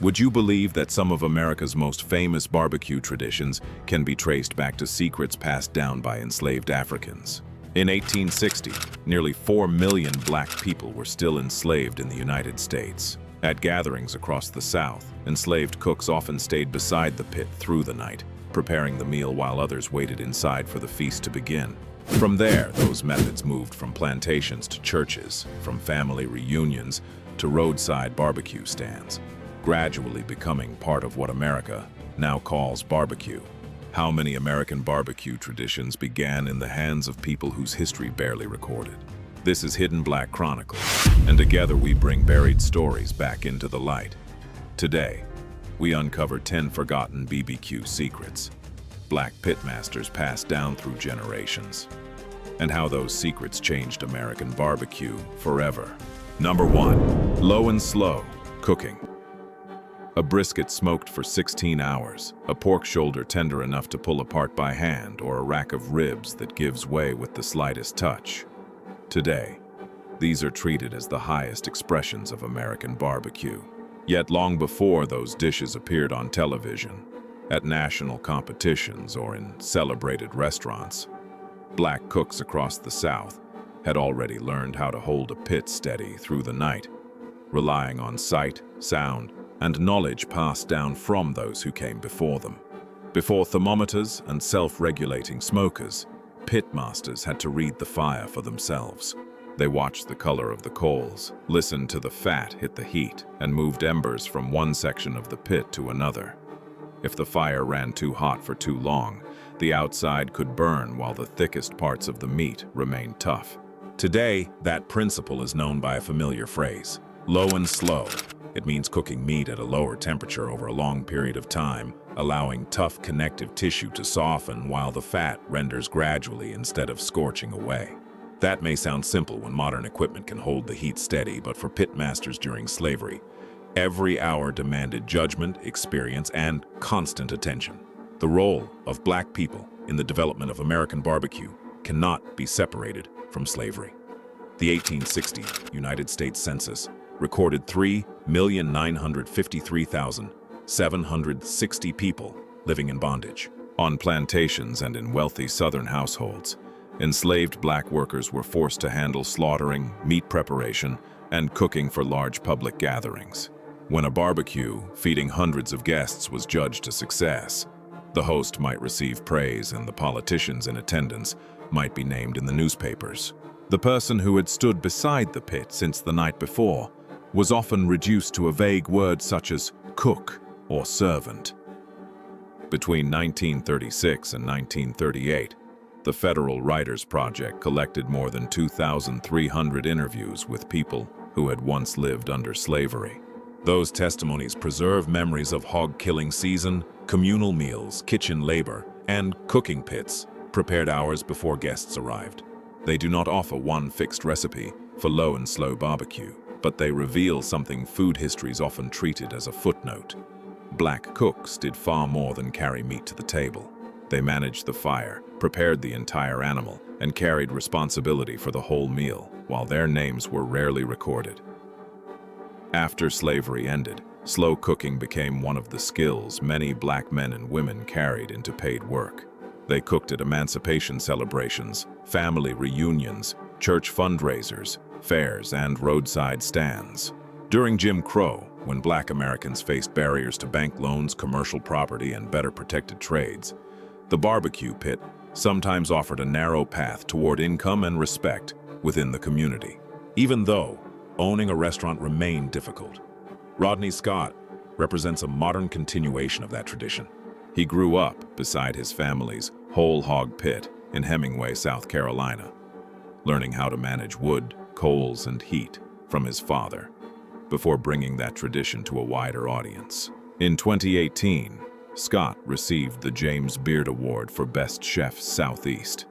Would you believe that some of America's most famous barbecue traditions can be traced back to secrets passed down by enslaved Africans? In 1860, nearly 4 million black people were still enslaved in the United States. At gatherings across the South, enslaved cooks often stayed beside the pit through the night, preparing the meal while others waited inside for the feast to begin. From there, those methods moved from plantations to churches, from family reunions to roadside barbecue stands, gradually becoming part of what America now calls barbecue. How many American barbecue traditions began in the hands of people whose history barely recorded? This is Hidden Black Chronicles, and together we bring buried stories back into the light. Today, we uncover 10 forgotten BBQ secrets, black pitmasters passed down through generations, and how those secrets changed American barbecue forever. Number 1. Low and slow cooking. A brisket smoked for 16 hours, a pork shoulder tender enough to pull apart by hand, or a rack of ribs that gives way with the slightest touch. Today, these are treated as the highest expressions of American barbecue. Yet long before those dishes appeared on television, at national competitions or in celebrated restaurants, black cooks across the South had already learned how to hold a pit steady through the night, relying on sight, sound, and knowledge passed down from those who came before them. Before thermometers and self-regulating smokers, pitmasters had to read the fire for themselves. They watched the color of the coals, listened to the fat hit the heat, and moved embers from one section of the pit to another. If the fire ran too hot for too long, the outside could burn while the thickest parts of the meat remained tough. Today, that principle is known by a familiar phrase, low and slow. It means cooking meat at a lower temperature over a long period of time, allowing tough connective tissue to soften while the fat renders gradually instead of scorching away. That may sound simple when modern equipment can hold the heat steady, but for pitmasters during slavery, every hour demanded judgment, experience, and constant attention. The role of black people in the development of American barbecue cannot be separated from slavery. The 1860 United States Census recorded 3,953,760 people living in bondage. On plantations and in wealthy Southern households, enslaved black workers were forced to handle slaughtering, meat preparation, and cooking for large public gatherings. When a barbecue feeding hundreds of guests was judged a success, the host might receive praise and the politicians in attendance might be named in the newspapers. The person who had stood beside the pit since the night before was often reduced to a vague word such as cook or servant. Between 1936 and 1938, the Federal Writers Project collected more than 2,300 interviews with people who had once lived under slavery. Those testimonies preserve memories of hog-killing season, communal meals, kitchen labor, and cooking pits prepared hours before guests arrived. They do not offer one fixed recipe for low and slow barbecue, but they reveal something food histories often treated as a footnote. Black cooks did far more than carry meat to the table. They managed the fire, prepared the entire animal, and carried responsibility for the whole meal, while their names were rarely recorded. After slavery ended, slow cooking became one of the skills many black men and women carried into paid work. They cooked at emancipation celebrations, family reunions, church fundraisers, fairs, and roadside stands. During Jim Crow, when black Americans faced barriers to bank loans, commercial property, and better protected trades, the barbecue pit sometimes offered a narrow path toward income and respect within the community, even though owning a restaurant remained difficult. Rodney Scott represents a modern continuation of that tradition. He grew up beside his family's whole-hog pit in Hemingway, South Carolina, learning how to manage wood, coals, and heat from his father, before bringing that tradition to a wider audience. In 2018, Scott received the James Beard Award for Best Chef Southeast,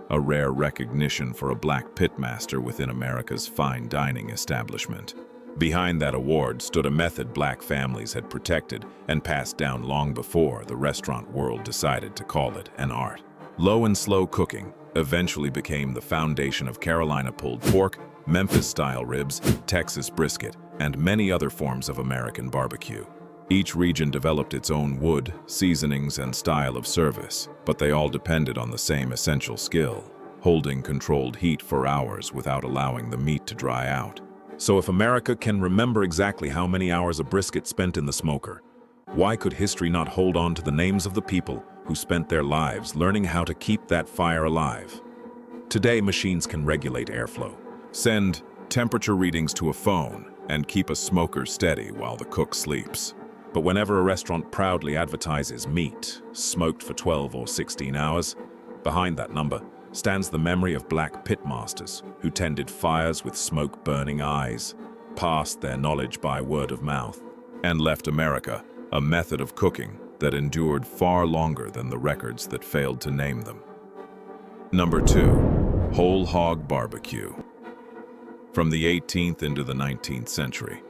a rare recognition for a black pitmaster within America's fine dining establishment. Behind that award stood a method black families had protected and passed down long before the restaurant world decided to call it an art. Low and slow cooking eventually became the foundation of Carolina pulled pork, Memphis-style ribs, Texas brisket, and many other forms of American barbecue. Each region developed its own wood, seasonings, and style of service, but they all depended on the same essential skill: holding controlled heat for hours without allowing the meat to dry out. So if America can remember exactly how many hours a brisket spent in the smoker, why could history not hold on to the names of the people who spent their lives learning how to keep that fire alive? Today, machines can regulate airflow, send temperature readings to a phone, and keep a smoker steady while the cook sleeps. But whenever a restaurant proudly advertises meat smoked for 12 or 16 hours, behind that number stands the memory of black pitmasters who tended fires with smoke-burning eyes, passed their knowledge by word of mouth, and left America a method of cooking that endured far longer than the records that failed to name them. Number 2. Whole hog barbecue. From the 18th into the 19th century,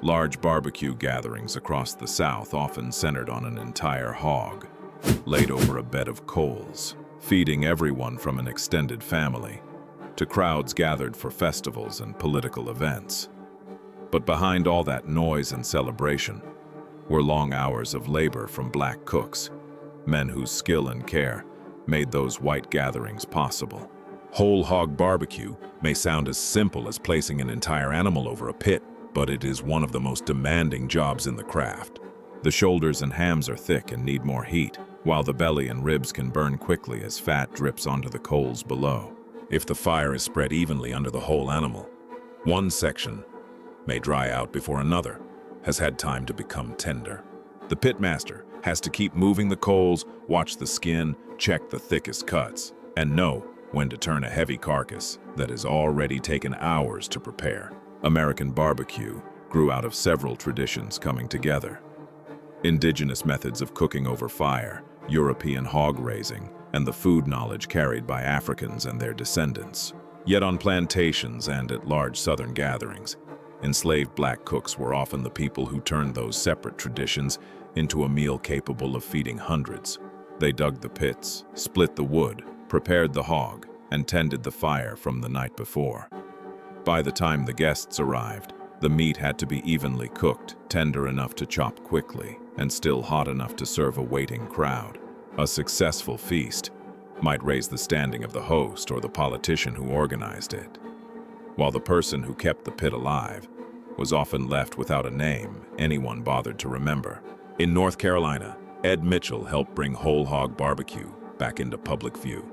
large barbecue gatherings across the South often centered on an entire hog, laid over a bed of coals, feeding everyone from an extended family to crowds gathered for festivals and political events. But behind all that noise and celebration were long hours of labor from black cooks, men whose skill and care made those white gatherings possible. Whole hog barbecue may sound as simple as placing an entire animal over a pit, but it is one of the most demanding jobs in the craft. The shoulders and hams are thick and need more heat, while the belly and ribs can burn quickly as fat drips onto the coals below. If the fire is spread evenly under the whole animal, one section may dry out before another has had time to become tender. The pitmaster has to keep moving the coals, watch the skin, check the thickest cuts, and know when to turn a heavy carcass that has already taken hours to prepare. American barbecue grew out of several traditions coming together: indigenous methods of cooking over fire, European hog raising, and the food knowledge carried by Africans and their descendants. Yet on plantations and at large southern gatherings, enslaved black cooks were often the people who turned those separate traditions into a meal capable of feeding hundreds. They dug the pits, split the wood, prepared the hog, and tended the fire from the night before. By the time the guests arrived, the meat had to be evenly cooked, tender enough to chop quickly, and still hot enough to serve a waiting crowd. A successful feast might raise the standing of the host or the politician who organized it, while the person who kept the pit alive was often left without a name anyone bothered to remember. In North Carolina, Ed Mitchell helped bring whole hog barbecue back into public view.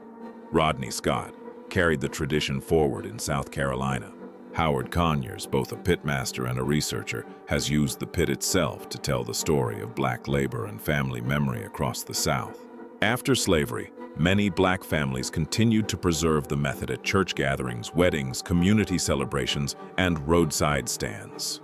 Rodney Scott carried the tradition forward in South Carolina. Howard Conyers, both a pitmaster and a researcher, has used the pit itself to tell the story of black labor and family memory across the South. After slavery, many black families continued to preserve the method at church gatherings, weddings, community celebrations, and roadside stands.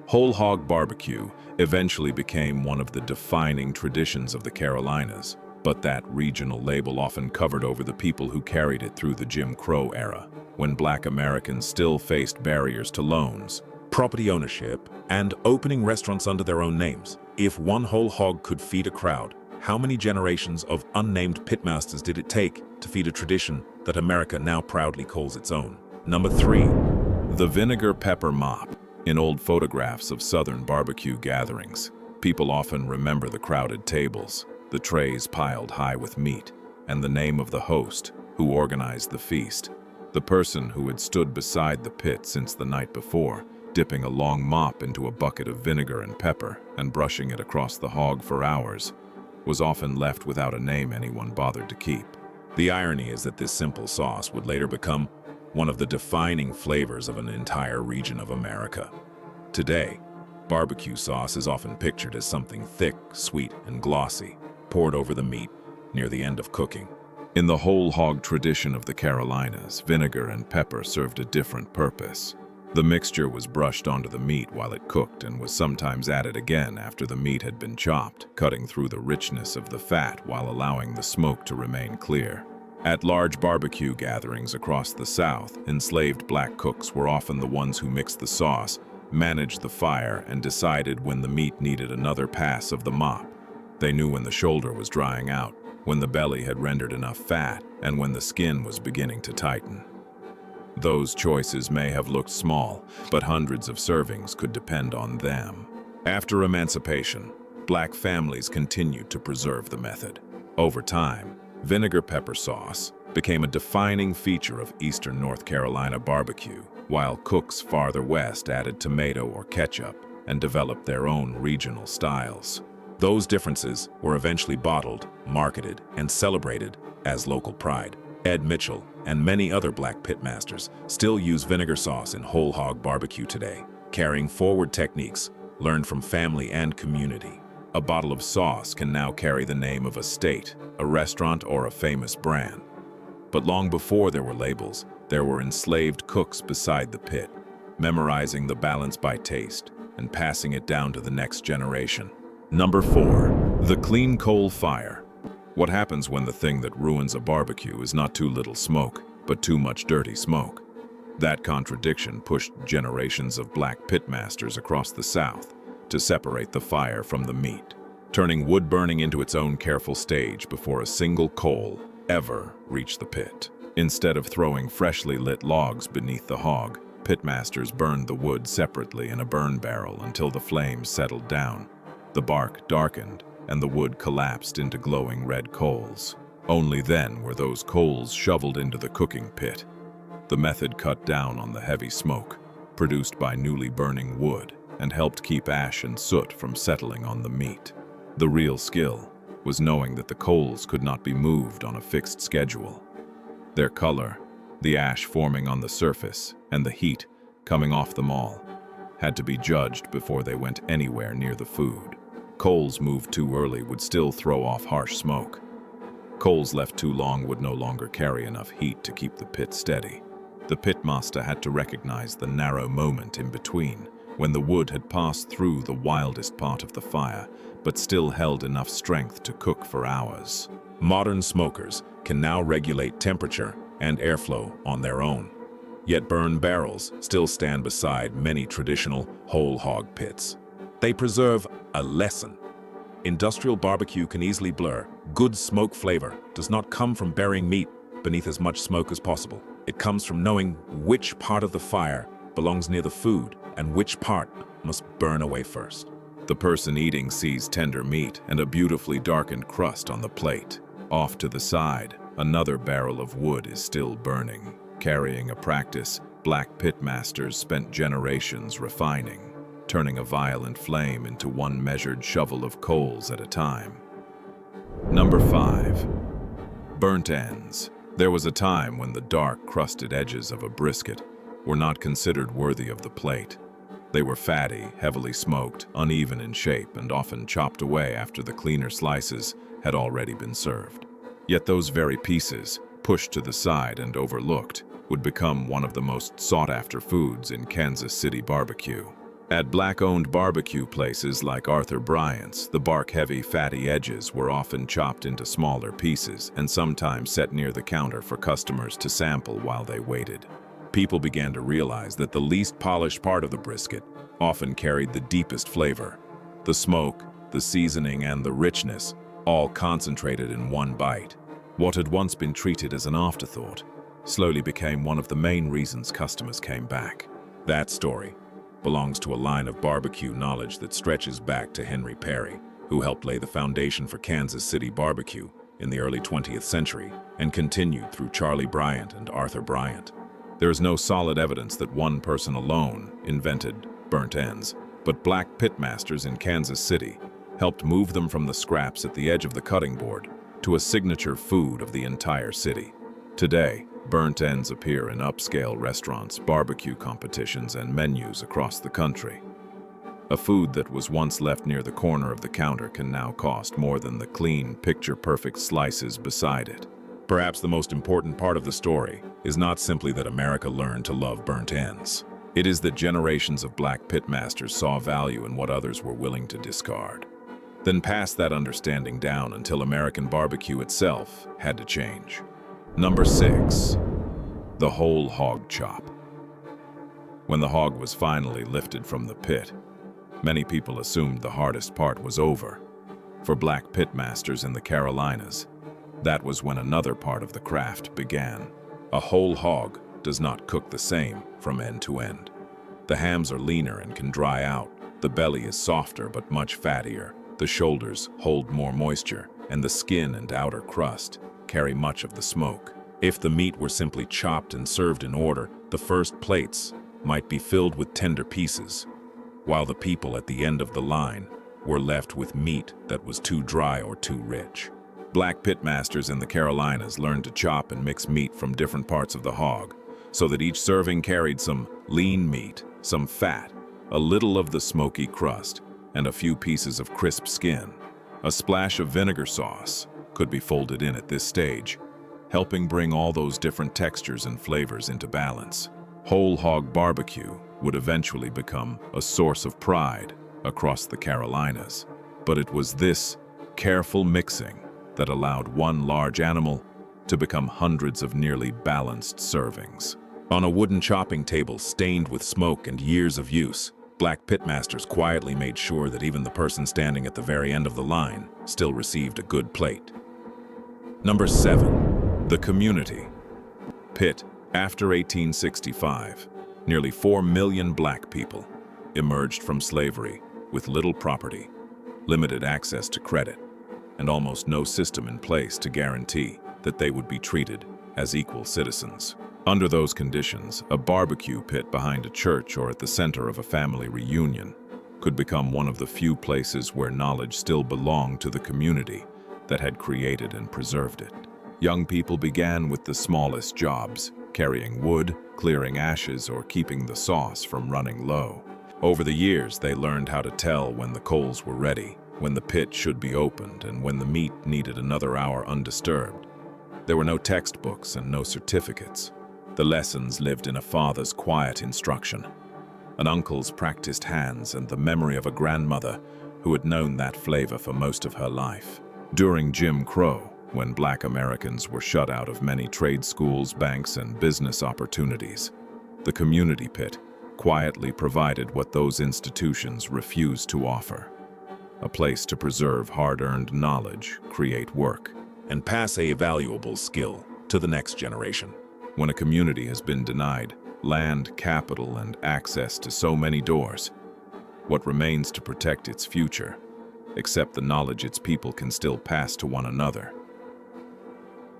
Whole hog barbecue eventually became one of the defining traditions of the Carolinas, but that regional label often covered over the people who carried it through the Jim Crow era, when black Americans still faced barriers to loans, property ownership, and opening restaurants under their own names. If one whole hog could feed a crowd, how many generations of unnamed pitmasters did it take to feed a tradition that America now proudly calls its own? Number 3. The vinegar-pepper mop. In old photographs of Southern barbecue gatherings, people often remember the crowded tables, the trays piled high with meat, and the name of the host who organized the feast. The person who had stood beside the pit since the night before, dipping a long mop into a bucket of vinegar and pepper and brushing it across the hog for hours, was often left without a name anyone bothered to keep. The irony is that this simple sauce would later become one of the defining flavors of an entire region of America. Today, barbecue sauce is often pictured as something thick, sweet, and glossy, poured over the meat near the end of cooking. In the whole hog tradition of the Carolinas, vinegar and pepper served a different purpose. The mixture was brushed onto the meat while it cooked and was sometimes added again after the meat had been chopped, cutting through the richness of the fat while allowing the smoke to remain clear. At large barbecue gatherings across the South, enslaved black cooks were often the ones who mixed the sauce, managed the fire, and decided when the meat needed another pass of the mop. They knew when the shoulder was drying out, when the belly had rendered enough fat, and when the skin was beginning to tighten. Those choices may have looked small, but hundreds of servings could depend on them. After emancipation, black families continued to preserve the method. Over time, vinegar pepper sauce became a defining feature of eastern North Carolina barbecue, while cooks farther west added tomato or ketchup and developed their own regional styles. Those differences were eventually bottled, marketed, and celebrated as local pride. Ed Mitchell and many other black pitmasters still use vinegar sauce in whole hog barbecue today, carrying forward techniques learned from family and community. A bottle of sauce can now carry the name of a state, a restaurant, or a famous brand. But long before there were labels, there were enslaved cooks beside the pit, memorizing the balance by taste and passing it down to the next generation. Number 4. The clean coal fire. What happens when the thing that ruins a barbecue is not too little smoke, but too much dirty smoke? That contradiction pushed generations of black pitmasters across the South to separate the fire from the meat, turning wood burning into its own careful stage before a single coal ever reached the pit. Instead of throwing freshly lit logs beneath the hog, pitmasters burned the wood separately in a burn barrel until the flames settled down. The bark darkened, and the wood collapsed into glowing red coals. Only then were those coals shoveled into the cooking pit. The method cut down on the heavy smoke produced by newly burning wood and helped keep ash and soot from settling on the meat. The real skill was knowing that the coals could not be moved on a fixed schedule. Their color, the ash forming on the surface, and the heat coming off them all had to be judged before they went anywhere near the food. Coals moved too early would still throw off harsh smoke. Coals left too long would no longer carry enough heat to keep the pit steady. The pitmaster had to recognize the narrow moment in between, when the wood had passed through the wildest part of the fire, but still held enough strength to cook for hours. Modern smokers can now regulate temperature and airflow on their own. Yet burn barrels still stand beside many traditional whole hog pits. They preserve a lesson. Industrial barbecue can easily blur. Good smoke flavor does not come from burying meat beneath as much smoke as possible. It comes from knowing which part of the fire belongs near the food and which part must burn away first. The person eating sees tender meat and a beautifully darkened crust on the plate. Off to the side, another barrel of wood is still burning, carrying a practice black pitmasters spent generations refining, turning a violent flame into one measured shovel of coals at a time. Number 5. Burnt ends. There was a time when the dark, crusted edges of a brisket were not considered worthy of the plate. They were fatty, heavily smoked, uneven in shape, and often chopped away after the cleaner slices had already been served. Yet those very pieces, pushed to the side and overlooked, would become one of the most sought-after foods in Kansas City barbecue. At black-owned barbecue places like Arthur Bryant's, the bark-heavy, fatty edges were often chopped into smaller pieces and sometimes set near the counter for customers to sample while they waited. People began to realize that the least polished part of the brisket often carried the deepest flavor. The smoke, the seasoning, and the richness all concentrated in one bite. What had once been treated as an afterthought slowly became one of the main reasons customers came back. That story belongs to a line of barbecue knowledge that stretches back to Henry Perry, who helped lay the foundation for Kansas City barbecue in the early 20th century and continued through Charlie Bryant and Arthur Bryant. There is no solid evidence that one person alone invented burnt ends, but black pitmasters in Kansas City helped move them from the scraps at the edge of the cutting board to a signature food of the entire city. Today, burnt ends appear in upscale restaurants, barbecue competitions, and menus across the country. A food that was once left near the corner of the counter can now cost more than the clean, picture-perfect slices beside it. Perhaps the most important part of the story is not simply that America learned to love burnt ends. It is that generations of black pitmasters saw value in what others were willing to discard, then passed that understanding down until American barbecue itself had to change. Number 6. The whole hog chop. When the hog was finally lifted from the pit, many people assumed the hardest part was over. For black pitmasters in the Carolinas, that was when another part of the craft began. A whole hog does not cook the same from end to end. The hams are leaner and can dry out. The belly is softer but much fattier, the shoulders hold more moisture, and the skin and outer crust carry much of the smoke. If the meat were simply chopped and served in order, the first plates might be filled with tender pieces, while the people at the end of the line were left with meat that was too dry or too rich. Black pitmasters in the Carolinas learned to chop and mix meat from different parts of the hog, so that each serving carried some lean meat, some fat, a little of the smoky crust, and a few pieces of crisp skin. A splash of vinegar sauce could be folded in at this stage, helping bring all those different textures and flavors into balance. Whole hog barbecue would eventually become a source of pride across the Carolinas, but it was this careful mixing that allowed one large animal to become hundreds of nearly balanced servings. On a wooden chopping table stained with smoke and years of use, Black pitmasters quietly made sure that even the person standing at the very end of the line still received a good plate. Number 7. The community. Pit. After 1865, nearly 4 million black people emerged from slavery with little property, limited access to credit, and almost no system in place to guarantee that they would be treated as equal citizens. Under those conditions, a barbecue pit behind a church or at the center of a family reunion could become one of the few places where knowledge still belonged to the community that had created and preserved it. Young people began with the smallest jobs, carrying wood, clearing ashes, or keeping the sauce from running low. Over the years, they learned how to tell when the coals were ready, when the pit should be opened, and when the meat needed another hour undisturbed. There were no textbooks and no certificates. The lessons lived in a father's quiet instruction, an uncle's practiced hands, and the memory of a grandmother who had known that flavor for most of her life. During Jim Crow, when Black Americans were shut out of many trade schools, banks, and business opportunities, the community pit quietly provided what those institutions refused to offer: a place to preserve hard-earned knowledge, create work, and pass a valuable skill to the next generation. When a community has been denied land, capital, and access to so many doors, what remains to protect its future, except the knowledge its people can still pass to one another?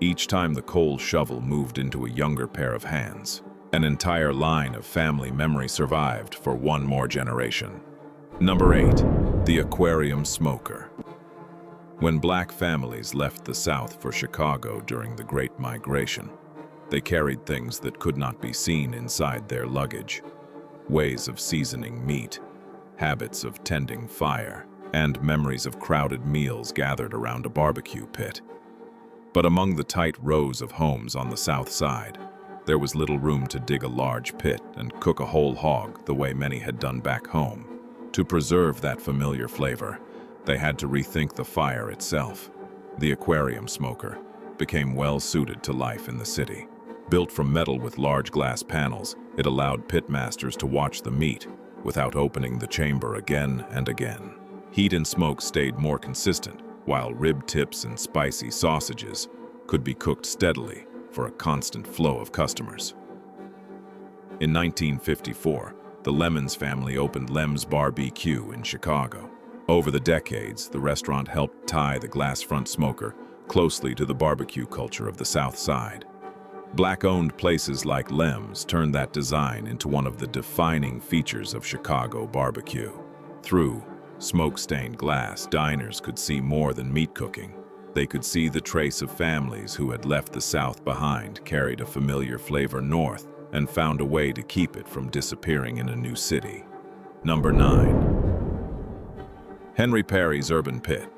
Each time the coal shovel moved into a younger pair of hands, an entire line of family memory survived for one more generation. Number 8. The Aquarium smoker. When Black families left the South for Chicago during the Great Migration, they carried things that could not be seen inside their luggage: ways of seasoning meat, habits of tending fire, and memories of crowded meals gathered around a barbecue pit. But among the tight rows of homes on the South Side, there was little room to dig a large pit and cook a whole hog the way many had done back home. To preserve that familiar flavor, they had to rethink the fire itself. The Aquarium smoker became well suited to life in the city. Built from metal with large glass panels, it allowed pitmasters to watch the meat without opening the chamber again and again. Heat and smoke stayed more consistent, while rib tips and spicy sausages could be cooked steadily for a constant flow of customers. In 1954, the Lemons family opened Lem's BBQ in Chicago. Over the decades, the restaurant helped tie the glass-front smoker closely to the barbecue culture of the South Side. Black-owned places like Lem's turned that design into one of the defining features of Chicago barbecue. Through smoke-stained glass, diners could see more than meat cooking. They could see the trace of families who had left the South behind, carried a familiar flavor north, and found a way to keep it from disappearing in a new city. Number 9. Henry Perry's Urban Pit.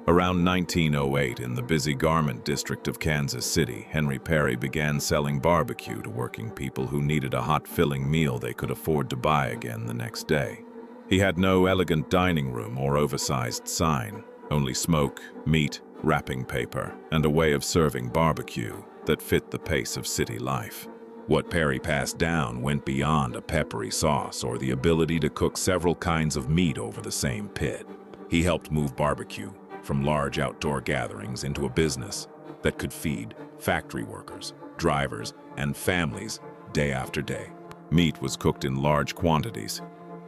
Around 1908, in the busy garment district of Kansas City, Henry Perry began selling barbecue to working people who needed a hot, filling meal they could afford to buy again the next day. He had no elegant dining room or oversized sign, only smoke, meat, wrapping paper, and a way of serving barbecue that fit the pace of city life. What Perry passed down went beyond a peppery sauce or the ability to cook several kinds of meat over the same pit. He helped move barbecue from large outdoor gatherings into a business that could feed factory workers, drivers, and families day after day. Meat was cooked in large quantities,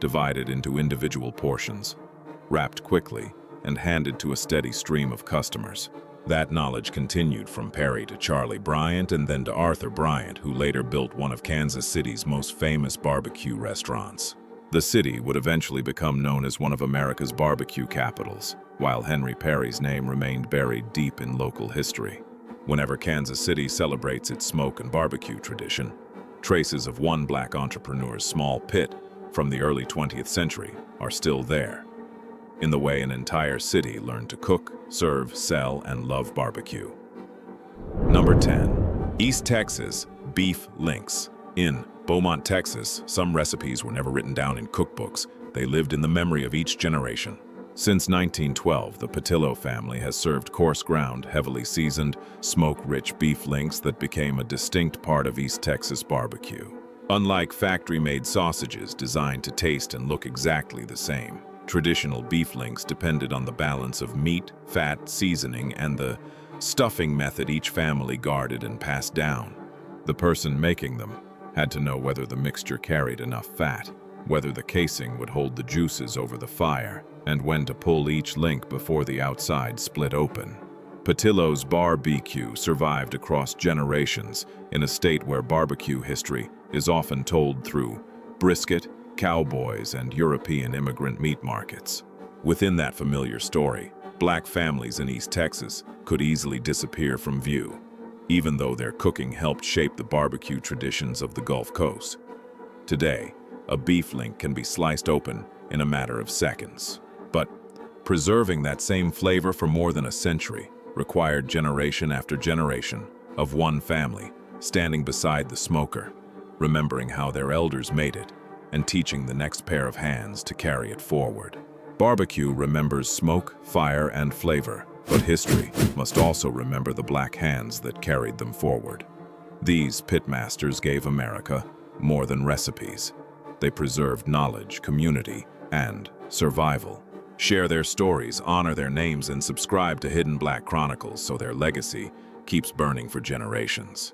divided into individual portions, wrapped quickly, and handed to a steady stream of customers. That knowledge continued from Perry to Charlie Bryant and then to Arthur Bryant, who later built one of Kansas City's most famous barbecue restaurants. The city would eventually become known as one of America's barbecue capitals, while Henry Perry's name remained buried deep in local history. Whenever Kansas City celebrates its smoke and barbecue tradition, traces of one black entrepreneur's small pit from the early 20th century are still there, in the way an entire city learned to cook, serve, sell, and love barbecue. Number 10. East Texas beef links. In Beaumont, Texas, some recipes were never written down in cookbooks. They lived in the memory of each generation. Since 1912, the Patillo family has served coarse-ground, heavily seasoned, smoke-rich beef links that became a distinct part of East Texas barbecue. Unlike factory-made sausages designed to taste and look exactly the same, traditional beef links depended on the balance of meat, fat, seasoning, and the stuffing method each family guarded and passed down. The person making them had to know whether the mixture carried enough fat, whether the casing would hold the juices over the fire, and when to pull each link before the outside split open. Patillo's BBQ survived across generations in a state where barbecue history is often told through brisket, cowboys, and European immigrant meat markets. Within that familiar story, black families in East Texas could easily disappear from view, even though their cooking helped shape the barbecue traditions of the Gulf Coast. Today, a beef link can be sliced open in a matter of seconds. But preserving that same flavor for more than a century required generation after generation of one family standing beside the smoker, remembering how their elders made it, and teaching the next pair of hands to carry it forward. Barbecue remembers smoke, fire, and flavor, but history must also remember the black hands that carried them forward. These pitmasters gave America more than recipes. They preserved knowledge, community, and survival. Share their stories, honor their names, and subscribe to Hidden Black Chronicles so their legacy keeps burning for generations.